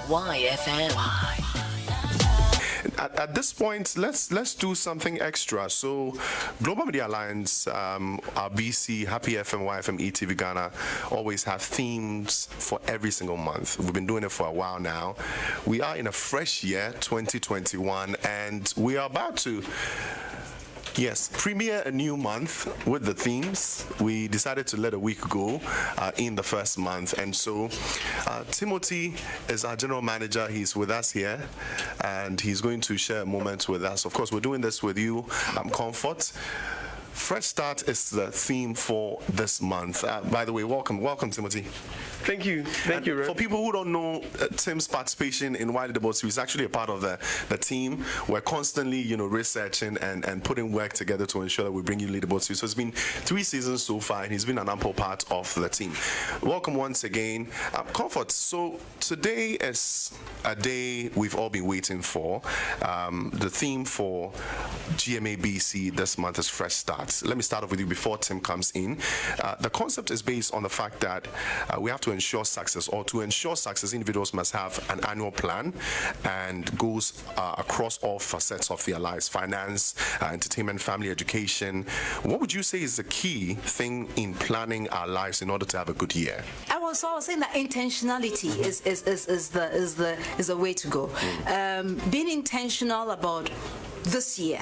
YFM. At this point, let's do something extra. So, Global Media Alliance, our BC, Happy FM, YFM, ETV Ghana always have themes for every single month. We've been doing it for a while now. We are in a fresh year, 2021, and we are about to premiere a new month with the themes. We decided to let a week go in the first month, and so Timothy is our general manager. He's with us here, and he's going to share a moment with us. Of course, we're doing this with you, Comfort. Fresh Start is the theme for this month. By the way, welcome, Timothy. Thank you, Red. For people who don't know Tim's participation in Why the Boss, he's actually a part of the team. We're constantly, researching and putting work together to ensure that we bring you leaderboards to you. So it's been 3 seasons so far, and he's been an ample part of the team. Welcome once again, Comfort. So today is a day we've all been waiting for. The theme for GMABC this month is Fresh Start. Let me start off with you before Tim comes in. The concept is based on the fact that we have to ensure success, or to ensure success, individuals must have an annual plan and goals across all facets of their lives: finance, entertainment, family, education. What would you say is the key thing in planning our lives in order to have a good year? I was saying that intentionality is the way to go. Being intentional about this year.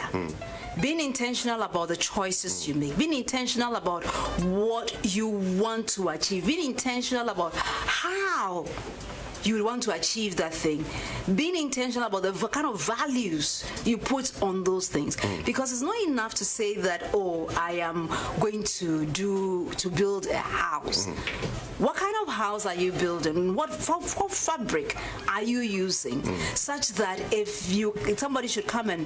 Being intentional about the choices you make, being intentional about what you want to achieve, being intentional about how you want to achieve that thing, being intentional about the kind of values you put on those things. Because it's not enough to say that, I am going to build a house. What kind of house are you building? What fabric are you using? Such that if somebody should come and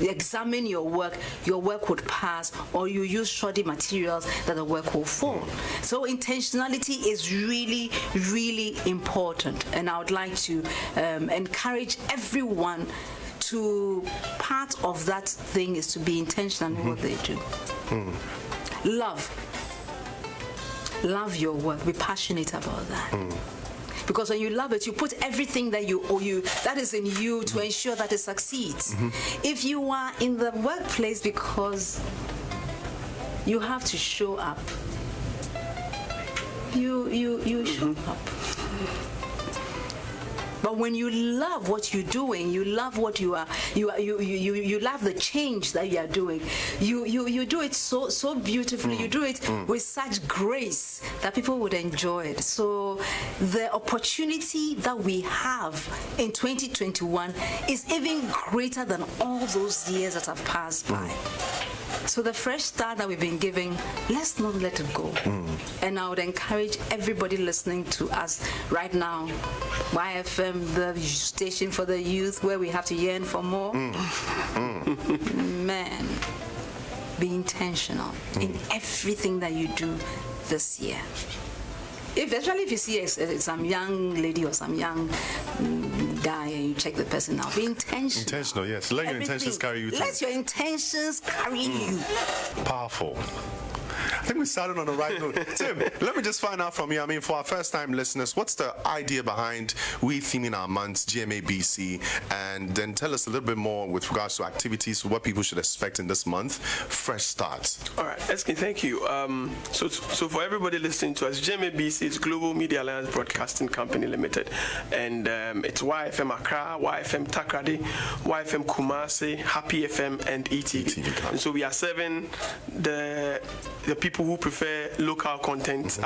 examine your work would pass, or you use shoddy materials that the work will fall. So intentionality is really, really important, and I would like to encourage everyone to, part of that thing is to be intentional in what they do. Love your work. Be passionate about that. Because when you love it, you put everything that that is in you to ensure that it succeeds. If you are in the workplace because you have to show up, you show up. But when you love what you're doing, you love what you love the change that you are doing. You do it so beautifully. You do it with such grace that people would enjoy it. So the opportunity that we have in 2021 is even greater than all those years that have passed by. So the fresh start that we've been giving, let's not let it go. And I would encourage everybody listening to us right now, YFM, the station for the youth, where we have to yearn for more. Man, be intentional in everything that you do this year. Especially if you see some young lady or some young guy and you check the person out, be intentional. Intentional, yes. Let your intentions carry you through. Let your intentions carry you. Powerful. I think we started on the right note. Tim, let me just find out from you. I mean, for our first-time listeners, what's the idea behind we theming our months, GMABC, and then tell us a little bit more with regards to activities, what people should expect in this month. Fresh start. All right, Eskin, thank you. So for everybody listening to us, GMABC is Global Media Alliance Broadcasting Company Limited, and it's YFM Accra, YFM Takrady, YFM Kumasi, Happy FM, and ETV. And so we are serving the people who prefer local content,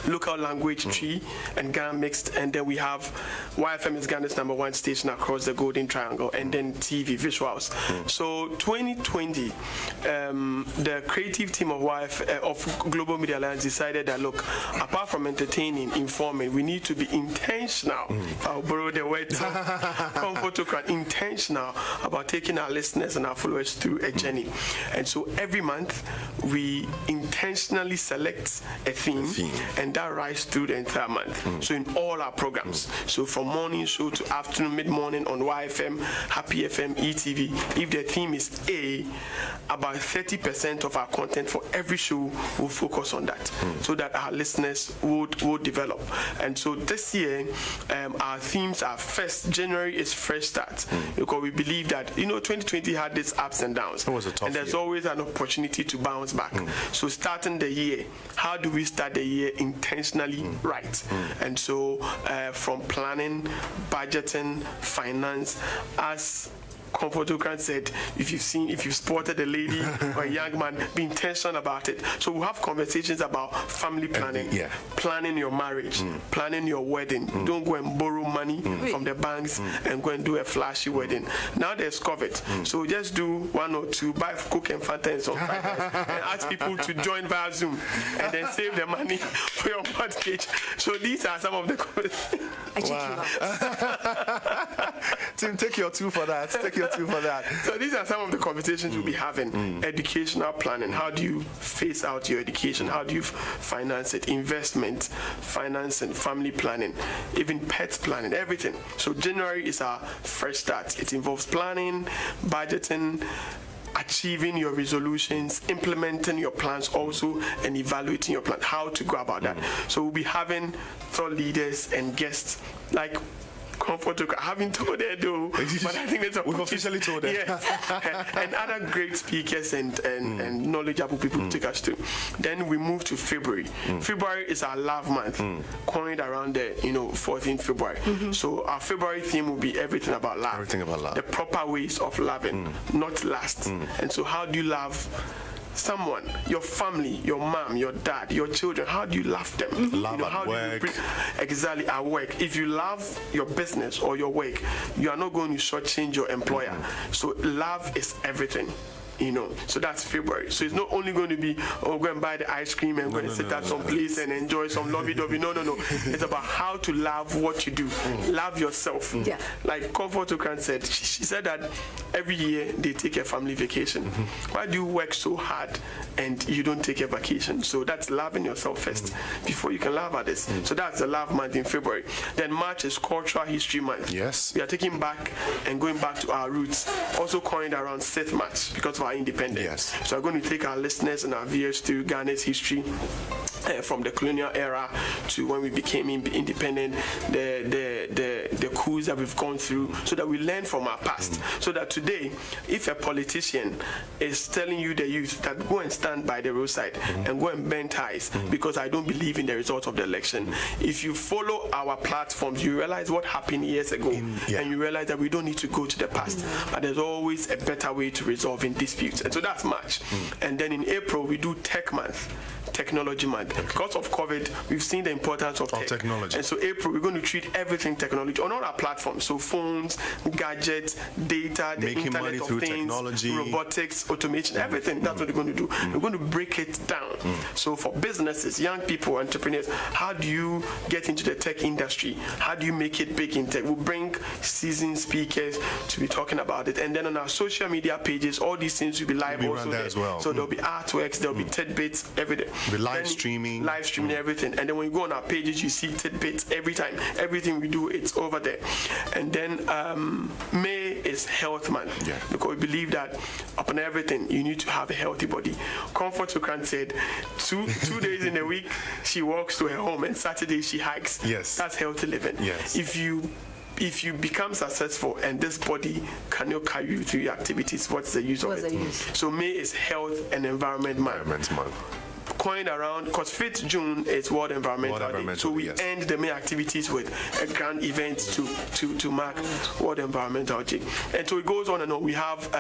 local language tree and Ghana mixed, and then we have YFM is Ghana's #1 station across the Golden Triangle, and then TV visuals. So 2020, the creative team of of Global Media Alliance decided that, look, apart from entertaining, informing, we need to be intentional. I'll borrow the word comfort, intentional about taking our listeners and our followers through a journey. And so every month we intentionally select a theme, and that rides through the entire month. So in all our programs, so from from morning show to afternoon, mid-morning on YFM, Happy FM, ETV. If the theme is A, about 30% of our content for every show will focus on that, so that our listeners would develop. And so this year, our themes are first, January is fresh start, because we believe that, 2020 had its ups and downs. It was a tough and there's year. always an opportunity to bounce back. So starting the year, how do we start the year intentionally right? And so from planning, budgeting, finance, as Comfort Okran said, if you've spotted a lady or a young man, be intentional about it. So we'll have conversations about family planning, planning your marriage, planning your wedding. Don't go and borrow money from the banks and go and do a flashy wedding. Now there's COVID, so just do one or two, buy Coke and Fanta and some fried rice, and ask people to join via Zoom, and then save the money for your mortgage. So these are some of the conversations. Tim, take your two for that. Take your two for that. So these are some of the conversations we'll be having. Educational planning. How do you phase out your education? How do you finance it? Investment, financing, family planning, even pet planning, everything. So January is our first start. It involves planning, budgeting, achieving your resolutions, implementing your plans also, and evaluating your plan, how to go about that. So we'll be having thought leaders and guests like Comfort. I haven't told her though, but I think we've officially told her. Yes. And other great speakers and knowledgeable people to take us to. Then we move to February. February is our love month, coined around the 14th February. So our February theme will be everything about love. Everything about love. The proper ways of loving, not lust. And so how do you love someone, your family, your mom, your dad, your children? How do you love them? Love at work. Exactly, at work. If you love your business or your work, you are not going to shortchange your employer. So love is everything. So that's February. So it's not only going to be, go and buy the ice cream and go and sit at some place and enjoy some lovey-dovey. No. It's about how to love what you do. Love yourself. Like Comfort Okran said, she said that every year they take a family vacation. Why do you work so hard and you don't take a vacation? So that's loving yourself first before you can love others. So that's the love month in February. Then March is Cultural History Month. Yes. We are taking back and going back to our roots, also coined around 6th March because of our independence. Yes. So we're going to take our listeners and our viewers through Ghana's history, from the colonial era to when we became independent, the coups that we've gone through, so that we learn from our past. So that today, if a politician is telling you, the youth, that go and stand by the roadside and go and bend ties because I don't believe in the result of the election, if you follow our platforms, you realize what happened years ago, and you realize that we don't need to go to the past, but there's always a better way to resolving disputes. And so that's March. And then in April, we do Tech Month. Technology month. Because of COVID, we've seen the importance of technology. And so April, we're going to treat everything technology on all our platforms. So phones, gadgets, data, the Making Internet money of through Things, technology, robotics, automation, everything. That's what we're going to do. We're going to break it down. So for businesses, young people, entrepreneurs, how do you get into the tech industry? How do you make it big in tech? We'll bring seasoned speakers to be talking about it. And then on our social media pages, all these things will be live also there. As well. So there'll be artworks, there'll be tidbits every day. The live streaming, everything. And then when you go on our pages, you see tidbits every time. Everything we do, it's over there. And then May is Health Month, because we believe that upon everything, you need to have a healthy body. Comfort Okran said, two days in a week, she walks to her home, and Saturday she hikes. Yes, that's healthy living. Yes. If you become successful and this body cannot carry you through your activities, what's the use of it? So May is Health and Environment Month. Coined around, because 5th June is World Environmental Day. So we end the May activities with a grand event to mark World Environmental Day. And so it goes on and on. We have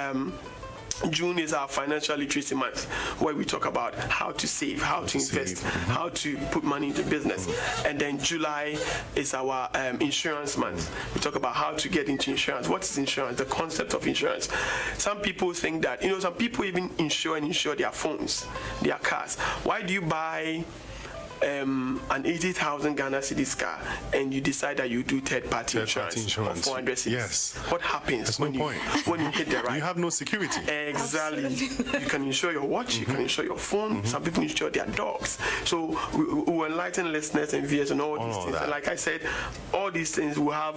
June is our financial literacy month, where we talk about how to save, how to invest, how to put money into business. And then July is our insurance month. We talk about how to get into insurance. What is insurance? The concept of insurance. Some people think that, some people even insure their phones, their cars. Why do you buy an 80,000 Ghana cedis car and you decide that you do third-party insurance of 400 cedis, yes. what happens when you hit the right? You have no security. Exactly. You can insure your watch, you can insure your phone. Some people insure their dogs. So we will enlighten listeners and viewers on all these things. And like I said, all these things will have.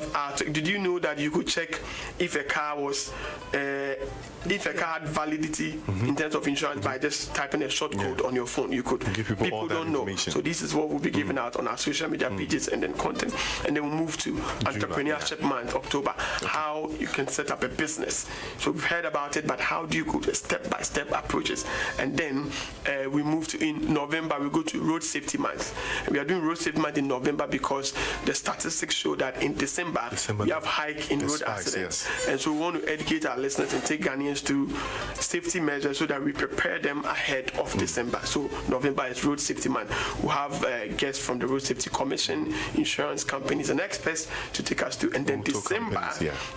Did you know that you could check if a car was if a car had validity in terms of insurance by just typing a short code on your phone? You could. Give people all that don't know. information. So this is what we'll be giving out on our social media pages and then content. And then we'll move to Entrepreneurship Month, October. How you can set up a business. So we've heard about it, but how do you go step-by-step approaches? And then we move to, in November, we go to Road Safety Month. And we are doing Road Safety Month in November because the statistics show that in December we have hike in road accidents. Yes. And so we want to educate our listeners and take Ghanaians through safety measures so that we prepare them ahead of December. So November is Road Safety Month. We'll have guests from the Road Safety Commission, insurance companies and experts to take us through. And then December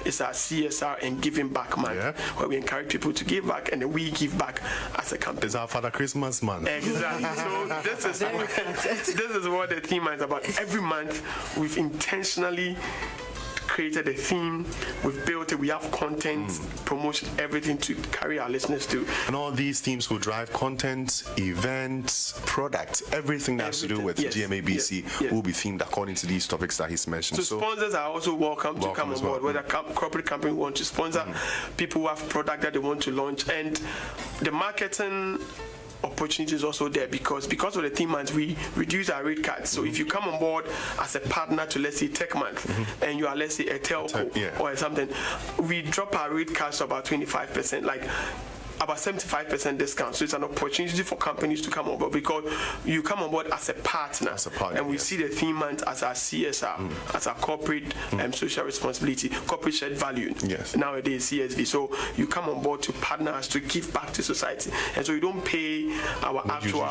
is our CSR and Giving Back Month, where we encourage people to give back and then we give back as a company. It's our Father Christmas month. Exactly. So this is what the theme is about. Every month we've intentionally created a theme, we've built it, we have content, promotion, everything to carry our listeners to. And all these themes will drive content, events, products, everything that has to do with GMABC will be themed according to these topics that he's mentioned. So sponsors are also welcome to come on board, whether corporate company want to sponsor, people who have product that they want to launch, and the marketing opportunity is also there because of the theme month we reduce our rate cards. So if you come on board as a partner to, let's say, Tech Month, and you are, let's say, a telco or something, we drop our rate cards to about 25%, like about 75% discount. So it's an opportunity for companies to come on board because you come on board as a partner, and we see the theme month as our CSR, as our corporate social responsibility, corporate shared value. Nowadays CSV. So you come on board to partner us to give back to society, and so you don't pay our actual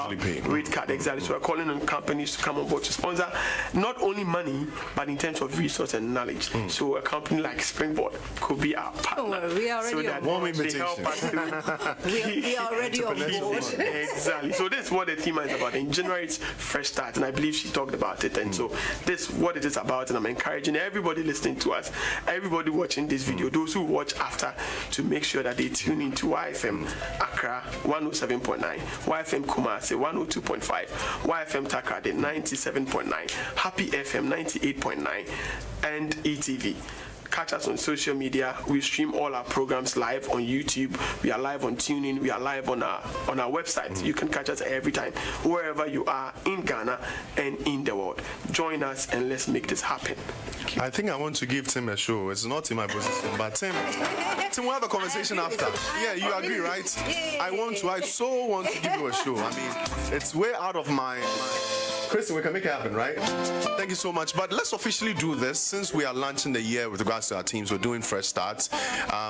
rate card. Exactly. So we're calling on companies to come on board to sponsor not only money but in terms of resource and knowledge. So a company like Springboard could be our partner. We are already on board. They help us to we are already on board. Exactly. So this is what the theme is about. In January, it's fresh start, and I believe she talked about it. And so this is what it is about, and I'm encouraging everybody listening to us, everybody watching this video, those who watch after, to make sure that they tune into YFM Accra 107.9, YFM Kumasi 102.5, YFM Takrade 97.9, Happy FM 98.9, and ETV. Catch us on social media. We stream all our programs live on YouTube. We are live on TuneIn. We are live on our website. You can catch us every time, wherever you are in Ghana and in the world. Join us and let's make this happen. I think I want to give Tim a show. It's not in my position, but Tim, we'll have a conversation after. Yeah, you agree, right? I so want to give you a show. I mean, it's way out of my Kristen, we can make it happen, right? Thank you so much. But let's officially do this since we are launching the year with regards to our teams. We're doing fresh starts.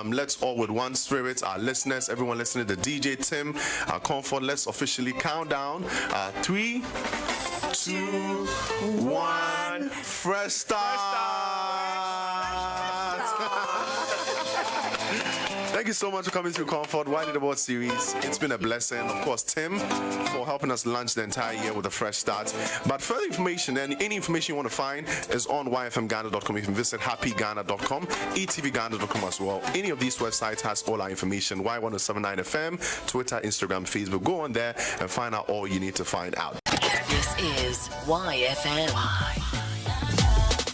Let's all with one spirit, our listeners, everyone listening, the DJ, Tim, our Comfort, let's officially count down. 3, 2, 1, fresh start. Thank you so much for coming through Comfort Why the Board series. It's been a blessing. Of course, Tim, for helping us launch the entire year with a fresh start. But further information and any information you want to find is on yfmghana.com. You can visit happyghana.com, etvghana.com as well. Any of these websites has all our information. Y1079 FM, Twitter, Instagram, Facebook. Go on there and find out all you need to find out. This is YFM.